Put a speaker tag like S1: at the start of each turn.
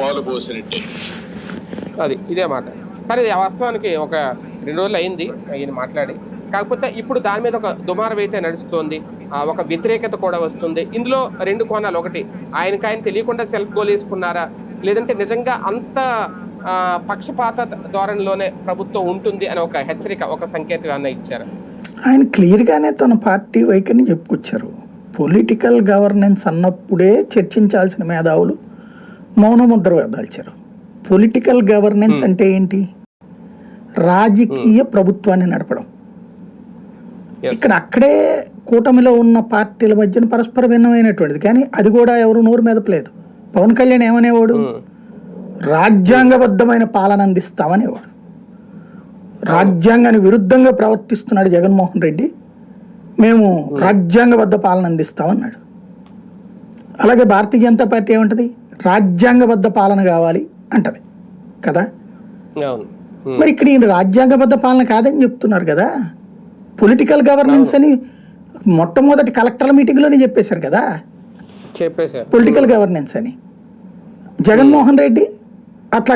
S1: పాలు పోసినట్టే.
S2: అది ఇదే మాట. సరే, ఇది వాస్తవానికి ఒక 2 రోజులు అయింది ఈయన మాట్లాడి. కాకపోతే ఇప్పుడు దాని మీద ఒక దుమారం అయితే నడుస్తోంది. ఒక వ్యతిరేకత కూడా వస్తుంది. ఇందులో 2 కోణాలు. ఒకటి, ఆయన తెలియకుండా సెల్ఫ్ గోల్ వేసుకున్నారా, లేదంటే నిజంగా అంత పక్షపాత ధోరణిలోనే ప్రభుత్వం ఉంటుంది అని ఒక హెచ్చరిక, ఒక సంకేతం అన్న ఇచ్చారు.
S3: ఆయన క్లియర్గానే తన పార్టీ వైఖరిని చెప్పుకొచ్చారు. పొలిటికల్ గవర్నెన్స్ అన్నప్పుడే చర్చించాల్సిన మేధావులు మౌనముద్ర దాల్చారు. పొలిటికల్ గవర్నెన్స్ అంటే ఏంటి? రాజకీయ ప్రభుత్వాన్ని నడపడం. ఇక్కడ అక్కడే కూటమిలో ఉన్న పార్టీల మధ్యన పరస్పర భిన్నమైనటువంటిది. కానీ అది కూడా ఎవరు నోరు మెదపలేదు. పవన్ కళ్యాణ్ ఏమనేవాడు? రాజ్యాంగబద్ధమైన పాలన అందిస్తామనేవాడు. రాజ్యాంగానికి విరుద్ధంగా ప్రవర్తిస్తున్నాడు జగన్మోహన్ రెడ్డి, మేము రాజ్యాంగబద్ధ పాలన అందిస్తామన్నాడు. అలాగే భారతీయ జనతా పార్టీ ఏమంటది? రాజ్యాంగబద్ధ పాలన కావాలి అంటది కదా. మరి ఇక్కడ ఈయన రాజ్యాంగబద్ధ పాలన కాదని చెప్తున్నారు కదా. పొలిటికల్ గవర్నెన్స్ అని మొట్టమొదటి కలెక్టర్ల మీటింగ్లోనే చెప్పేశారు కదా, పొలిటికల్ గవర్నెన్స్ అని. జగన్మోహన్ రెడ్డి అట్లా